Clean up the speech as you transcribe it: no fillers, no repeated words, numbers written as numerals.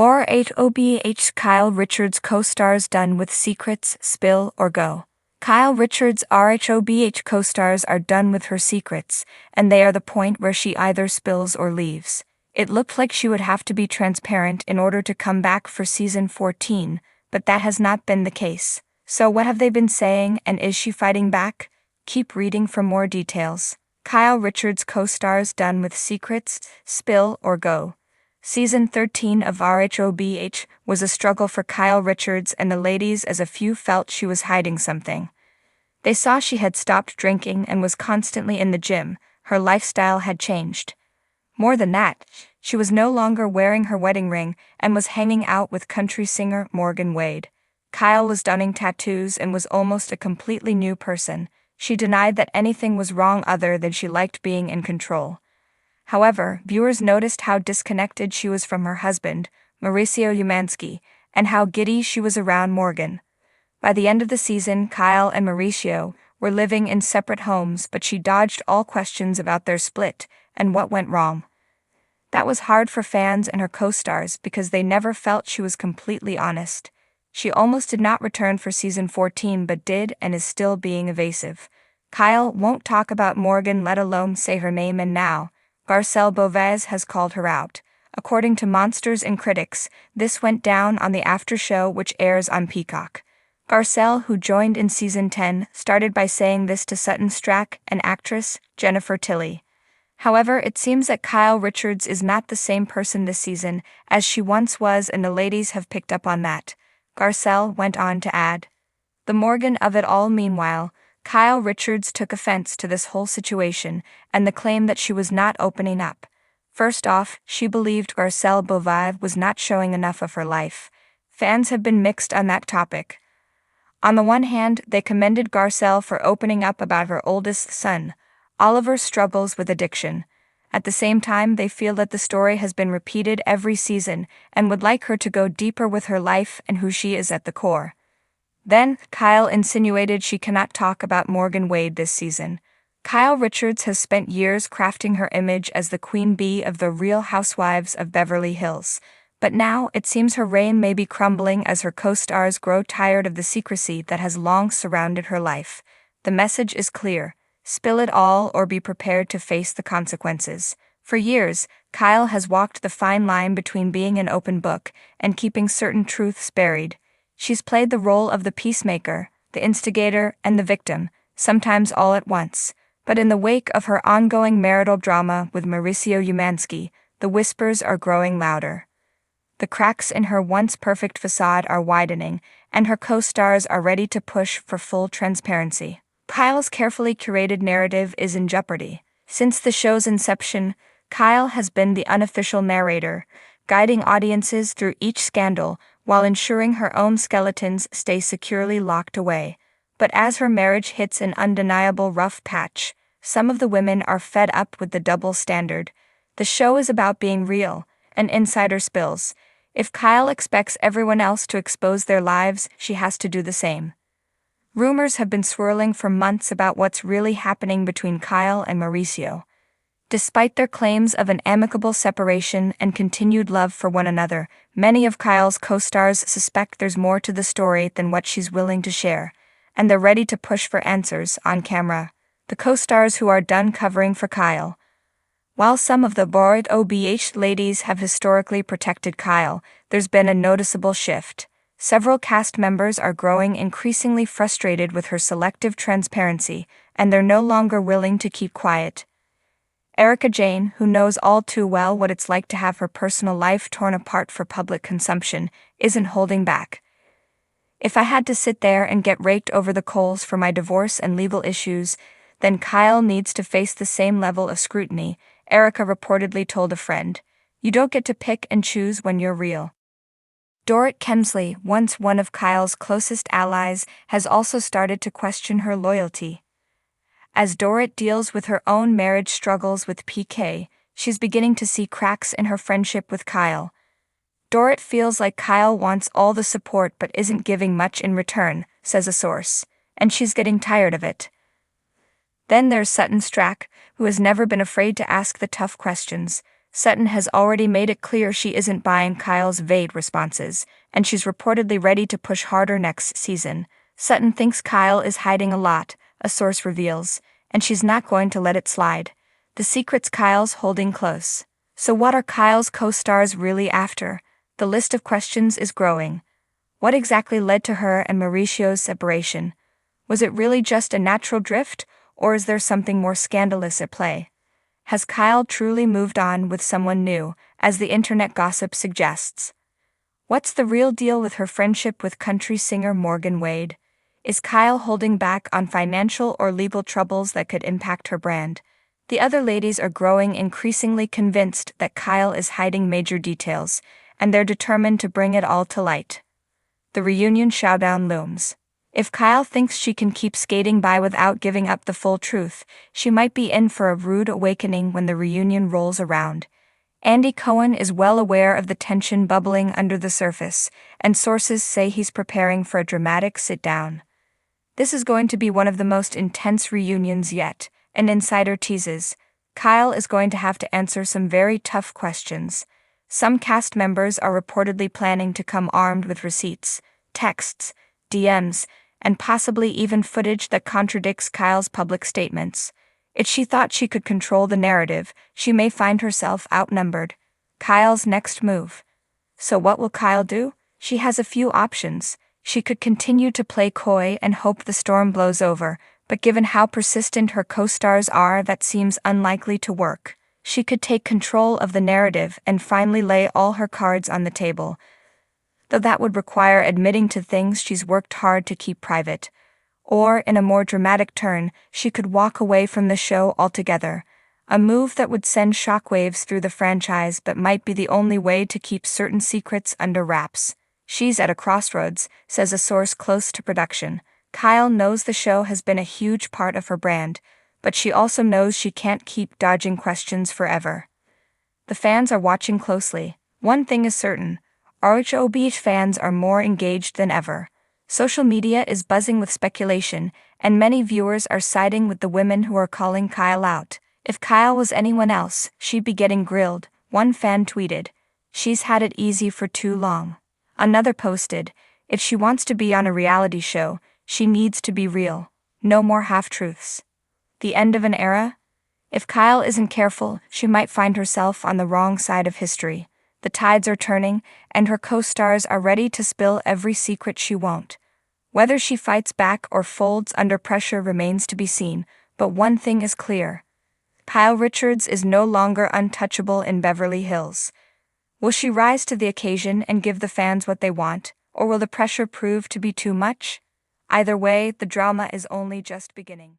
RHOBH Kyle Richards co-stars done with secrets, spill or go. Kyle Richards' RHOBH co-stars are done with her secrets, and they are the point where she either spills or leaves. It looked like she would have to be transparent in order to come back for season 14, but that has not been the case. So what have they been saying, and is she fighting back? Keep reading for more details. Kyle Richards co-stars done with secrets, spill or go. Season 13 of RHOBH was a struggle for Kyle Richards and the ladies, as a few felt she was hiding something. They saw she had stopped drinking and was constantly in the gym. Her lifestyle had changed. More than that, she was no longer wearing her wedding ring and was hanging out with country singer Morgan Wade. Kyle was donning tattoos and was almost a completely new person. She denied that anything was wrong other than she liked being in control. However, viewers noticed how disconnected she was from her husband, Mauricio Umansky, and how giddy she was around Morgan. By the end of the season, Kyle and Mauricio were living in separate homes, but she dodged all questions about their split and what went wrong. That was hard for fans and her co-stars because they never felt she was completely honest. She almost did not return for season 14 but did and is still being evasive. Kyle won't talk about Morgan, let alone say her name, and now RHOBH has called her out. According to Monsters and Critics, this went down on the after show which airs on Peacock. Garcelle, who joined in season 10, started by saying this to Sutton Stracke and actress Jennifer Tilly. However, it seems that Kyle Richards is not the same person this season as she once was, and the ladies have picked up on that. Garcelle went on to add, "The Morgan of it all." Meanwhile, Kyle Richards took offense to this whole situation and the claim that she was not opening up. First off, she believed RHOBH was not showing enough of her life. Fans have been mixed on that topic. On the one hand, they commended Garcelle for opening up about her oldest son, Oliver's struggles with addiction. At the same time, they feel that the story has been repeated every season and would like her to go deeper with her life and who she is at the core. Then, Kyle insinuated she cannot talk about Morgan Wade this season. Kyle Richards has spent years crafting her image as the queen bee of the Real Housewives of Beverly Hills, but now it seems her reign may be crumbling as her co-stars grow tired of the secrecy that has long surrounded her life. The message is clear: spill it all or be prepared to face the consequences. For years, Kyle has walked the fine line between being an open book and keeping certain truths buried. She's played the role of the peacemaker, the instigator, and the victim, sometimes all at once. But in the wake of her ongoing marital drama with Mauricio Umansky, the whispers are growing louder. The cracks in her once perfect facade are widening, and her co-stars are ready to push for full transparency. Kyle's carefully curated narrative is in jeopardy. Since the show's inception, Kyle has been the unofficial narrator, guiding audiences through each scandal while ensuring her own skeletons stay securely locked away. But as her marriage hits an undeniable rough patch, some of the women are fed up with the double standard. The show is about being real, and insider spills. If Kyle expects everyone else to expose their lives, she has to do the same. Rumors have been swirling for months about what's really happening between Kyle and Mauricio. Despite their claims of an amicable separation and continued love for one another, many of Kyle's co-stars suspect there's more to the story than what she's willing to share, and they're ready to push for answers on camera. The co-stars who are done covering for Kyle. While some of the RHOBH ladies have historically protected Kyle, there's been a noticeable shift. Several cast members are growing increasingly frustrated with her selective transparency, and they're no longer willing to keep quiet. Erika Jayne, who knows all too well what it's like to have her personal life torn apart for public consumption, isn't holding back. "If I had to sit there and get raked over the coals for my divorce and legal issues, then Kyle needs to face the same level of scrutiny," Erika reportedly told a friend. "You don't get to pick and choose when you're real." Dorrit Kemsley, once one of Kyle's closest allies, has also started to question her loyalty. As Dorrit deals with her own marriage struggles with PK, she's beginning to see cracks in her friendship with Kyle. Dorrit feels like Kyle wants all the support but isn't giving much in return, says a source, and she's getting tired of it. Then there's Sutton Stracke, who has never been afraid to ask the tough questions. Sutton has already made it clear she isn't buying Kyle's vague responses, and she's reportedly ready to push harder next season. Sutton thinks Kyle is hiding a lot, a source reveals, and she's not going to let it slide. The secrets Kyle's holding close. So what are Kyle's co-stars really after? The list of questions is growing. What exactly led to her and Mauricio's separation? Was it really just a natural drift, or is there something more scandalous at play? Has Kyle truly moved on with someone new, as the internet gossip suggests? What's the real deal with her friendship with country singer Morgan Wade? Is Kyle holding back on financial or legal troubles that could impact her brand? The other ladies are growing increasingly convinced that Kyle is hiding major details, and they're determined to bring it all to light. The reunion showdown looms. If Kyle thinks she can keep skating by without giving up the full truth, she might be in for a rude awakening when the reunion rolls around. Andy Cohen is well aware of the tension bubbling under the surface, and sources say he's preparing for a dramatic sit-down. This is going to be one of the most intense reunions yet, an insider teases. Kyle is going to have to answer some very tough questions. Some cast members are reportedly planning to come armed with receipts, texts, DMs, and possibly even footage that contradicts Kyle's public statements. If she thought she could control the narrative, she may find herself outnumbered. Kyle's next move. So what will Kyle do? She has a few options. She could continue to play coy and hope the storm blows over, but given how persistent her co-stars are, that seems unlikely to work. She could take control of the narrative and finally lay all her cards on the table, though that would require admitting to things she's worked hard to keep private. Or, in a more dramatic turn, she could walk away from the show altogether, a move that would send shockwaves through the franchise but might be the only way to keep certain secrets under wraps. She's at a crossroads, says a source close to production. Kyle knows the show has been a huge part of her brand, but she also knows she can't keep dodging questions forever. The fans are watching closely. One thing is certain: RHOBH fans are more engaged than ever. Social media is buzzing with speculation, and many viewers are siding with the women who are calling Kyle out. If Kyle was anyone else, she'd be getting grilled, one fan tweeted. She's had it easy for too long. Another posted, if she wants to be on a reality show, she needs to be real. No more half-truths. The end of an era? If Kyle isn't careful, she might find herself on the wrong side of history. The tides are turning, and her co-stars are ready to spill every secret she won't. Whether she fights back or folds under pressure remains to be seen, but one thing is clear: Kyle Richards is no longer untouchable in Beverly Hills. Will she rise to the occasion and give the fans what they want, or will the pressure prove to be too much? Either way, the drama is only just beginning.